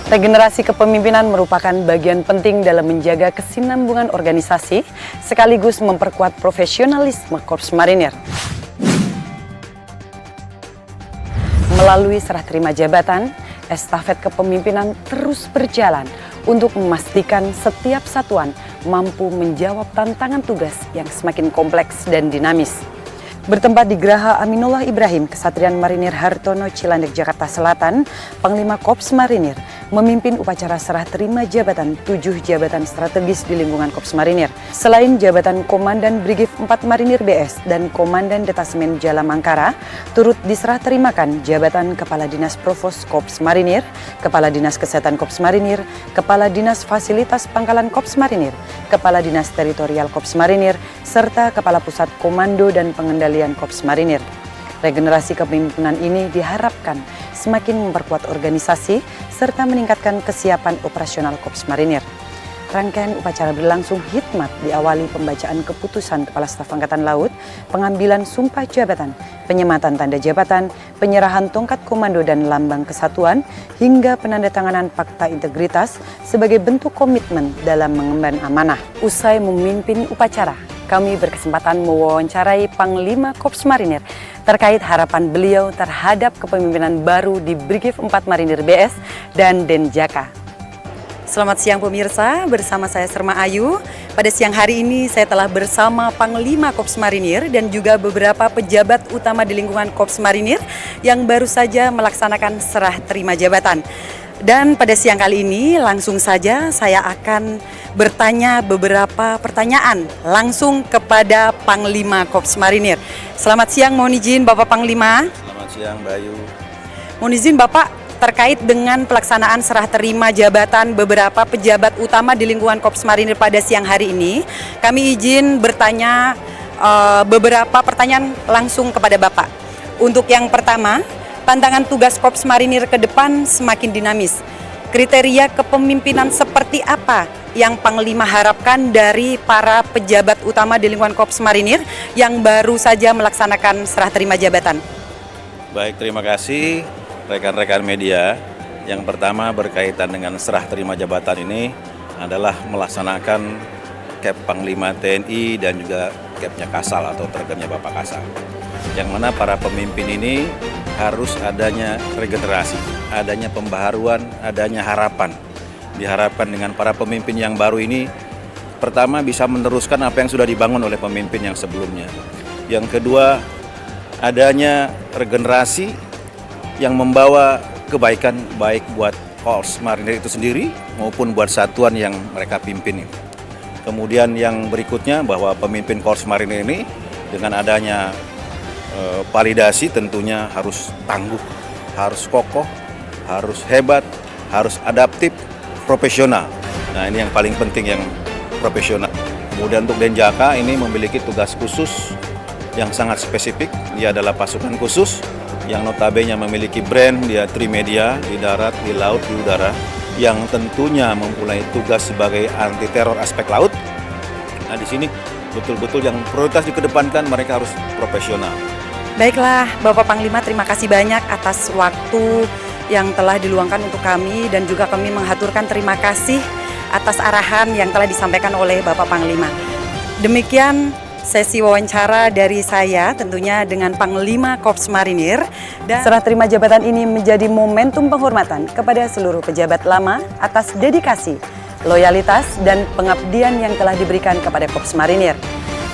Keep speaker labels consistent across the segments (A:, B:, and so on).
A: Regenerasi kepemimpinan merupakan bagian penting dalam menjaga kesinambungan organisasi sekaligus memperkuat profesionalisme Korps Marinir. Melalui serah terima jabatan, estafet kepemimpinan terus berjalan untuk memastikan setiap satuan mampu menjawab tantangan tugas yang semakin kompleks dan dinamis. Bertempat di Geraha Aminullah Ibrahim, Kesatrian Marinir Hartono, Cilandak, Jakarta Selatan, Panglima Korps Marinir memimpin upacara serah terima jabatan 7 jabatan strategis di lingkungan Korps Marinir. Selain jabatan Komandan Brigif 4 Marinir BS dan Komandan Detasemen Jala Mangkara, turut diserah terimakan jabatan Kepala Dinas Provos Korps Marinir, Kepala Dinas Kesehatan Korps Marinir, Kepala Dinas Fasilitas Pangkalan Korps Marinir, Kepala Dinas Teritorial Korps Marinir, serta Kepala Pusat Komando dan Pengendalian Korps Marinir. Regenerasi kepemimpinan ini diharapkan semakin memperkuat organisasi serta meningkatkan kesiapan operasional Korps Marinir. Rangkaian upacara berlangsung hikmat diawali pembacaan keputusan Kepala Staf Angkatan Laut, pengambilan sumpah jabatan, penyematan tanda jabatan, penyerahan tongkat komando dan lambang kesatuan, hingga penandatanganan fakta integritas sebagai bentuk komitmen dalam mengemban amanah. Usai memimpin upacara, kami berkesempatan mewawancarai Panglima Korps Marinir terkait harapan beliau terhadap kepemimpinan baru di Brigif 4 Marinir BS dan Denjaka. Selamat siang pemirsa, bersama saya Serma Ayu. Pada siang hari ini saya telah bersama Panglima Korps Marinir dan juga beberapa pejabat utama di lingkungan Korps Marinir yang baru saja melaksanakan serah terima jabatan. Dan pada siang kali ini langsung saja saya akan bertanya beberapa pertanyaan langsung kepada Panglima Korps Marinir. Selamat siang, mohon izin Bapak Panglima.
B: Selamat siang, Mbak Ayu.
A: Mohon izin Bapak, terkait dengan pelaksanaan serah terima jabatan beberapa pejabat utama di lingkungan Korps Marinir pada siang hari ini, kami izin bertanya beberapa pertanyaan langsung kepada Bapak. Untuk yang pertama, tantangan tugas Korps Marinir ke depan semakin dinamis. Kriteria kepemimpinan seperti apa yang Panglima harapkan dari para pejabat utama di lingkungan Korps Marinir yang baru saja melaksanakan serah terima jabatan?
B: Baik, terima kasih rekan-rekan media. Yang pertama berkaitan dengan serah terima jabatan ini adalah melaksanakan Kep Panglima TNI dan juga Kepnya Kasal atau Tergamnya Bapak Kasal. Yang mana para pemimpin ini harus adanya regenerasi, adanya pembaharuan, adanya harapan. Diharapkan dengan para pemimpin yang baru ini, pertama bisa meneruskan apa yang sudah dibangun oleh pemimpin yang sebelumnya. Yang kedua, adanya regenerasi yang membawa kebaikan baik buat Korps Marinir itu sendiri maupun buat satuan yang mereka pimpin. Kemudian yang berikutnya bahwa pemimpin Korps Marinir ini dengan adanya validasi tentunya harus tangguh, harus kokoh, harus hebat, harus adaptif, profesional. Nah, ini yang paling penting, yang profesional. Kemudian untuk Denjaka ini memiliki tugas khusus yang sangat spesifik. Dia adalah pasukan khusus yang notabene memiliki brand, dia Trimedia di darat, di laut, di udara, yang tentunya mempunyai tugas sebagai anti teror aspek laut. Nah, di sini betul-betul yang prioritas dikedepankan, mereka harus profesional.
A: Baiklah, Bapak Panglima, terima kasih banyak atas waktu yang telah diluangkan untuk kami dan juga kami menghaturkan terima kasih atas arahan yang telah disampaikan oleh Bapak Panglima. Demikian sesi wawancara dari saya tentunya dengan Panglima Korps Marinir, dan serah terima jabatan ini menjadi momentum penghormatan kepada seluruh pejabat lama atas dedikasi, loyalitas, dan pengabdian yang telah diberikan kepada Korps Marinir.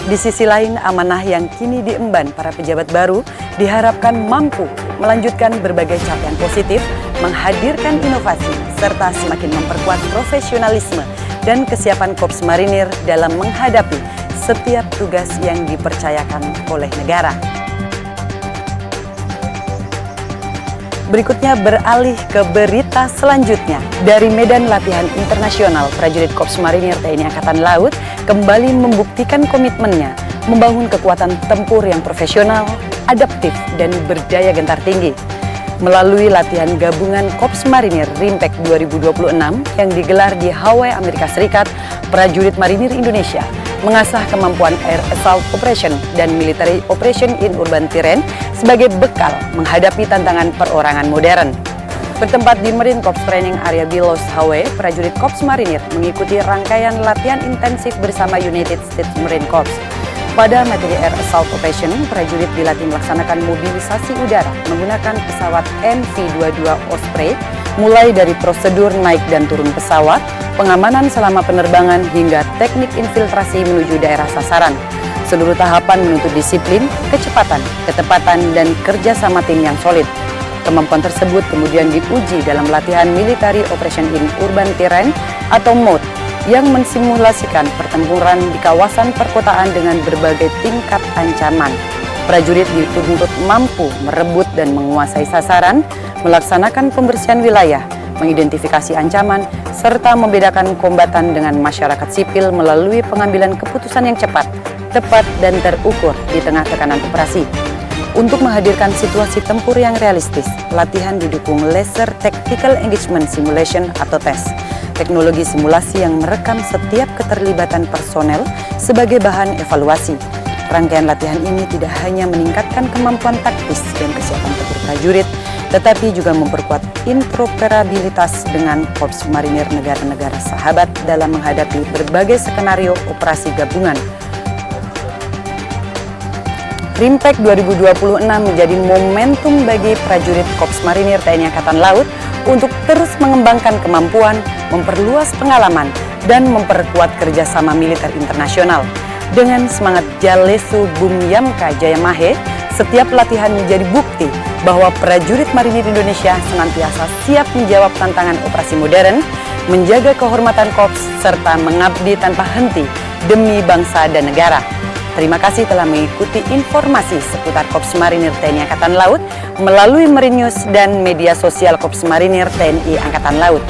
A: Di sisi lain, amanah yang kini diemban para pejabat baru diharapkan mampu melanjutkan berbagai capaian positif, menghadirkan inovasi, serta semakin memperkuat profesionalisme dan kesiapan Korps Marinir dalam menghadapi setiap tugas yang dipercayakan oleh negara. Berikutnya beralih ke berita selanjutnya. Dari medan latihan internasional, prajurit Korps Marinir TNI Angkatan Laut kembali membuktikan komitmennya membangun kekuatan tempur yang profesional, adaptif, dan berdaya gentar tinggi. Melalui latihan gabungan Korps Marinir Rimpek 2026 yang digelar di Hawaii, Amerika Serikat, prajurit Marinir Indonesia mengasah kemampuan Air Assault Operation dan Military Operation in Urban Terrain sebagai bekal menghadapi tantangan perorangan modern. Bertempat di Marine Corps Training Area Bilos Hawaii, prajurit Korps Marinir mengikuti rangkaian latihan intensif bersama United States Marine Corps. Pada materi Air Assault Operation, prajurit dilatih melaksanakan mobilisasi udara menggunakan pesawat MV-22 Osprey, mulai dari prosedur naik dan turun pesawat, pengamanan selama penerbangan, hingga teknik infiltrasi menuju daerah sasaran. Seluruh tahapan menuntut disiplin, kecepatan, ketepatan, dan kerjasama tim yang solid. Kemampuan tersebut kemudian diuji dalam latihan Military Operation in Urban Terrain atau MOT, yang mensimulasikan pertempuran di kawasan perkotaan dengan berbagai tingkat ancaman. Prajurit dituntut mampu merebut dan menguasai sasaran, melaksanakan pembersihan wilayah, mengidentifikasi ancaman, serta membedakan kombatan dengan masyarakat sipil melalui pengambilan keputusan yang cepat, tepat, dan terukur di tengah tekanan operasi. Untuk menghadirkan situasi tempur yang realistis, latihan didukung Laser Tactical Engagement Simulation atau TES, teknologi simulasi yang merekam setiap keterlibatan personel sebagai bahan evaluasi. Rangkaian latihan ini tidak hanya meningkatkan kemampuan taktis dan kesiapan tempur prajurit, tetapi juga memperkuat interoperabilitas dengan Korps Marinir negara-negara sahabat dalam menghadapi berbagai skenario operasi gabungan. Rimtek 2026 menjadi momentum bagi prajurit Korps Marinir TNI Angkatan Laut untuk terus mengembangkan kemampuan, memperluas pengalaman, dan memperkuat kerjasama militer internasional. Dengan semangat Jalesu Bumyamka Jayamahe, setiap latihan menjadi bukti bahwa prajurit marinir Indonesia senantiasa siap menjawab tantangan operasi modern, menjaga kehormatan Korps, serta mengabdi tanpa henti demi bangsa dan negara. Terima kasih telah mengikuti informasi seputar Korps Marinir TNI Angkatan Laut melalui Marine News dan media sosial Korps Marinir TNI Angkatan Laut.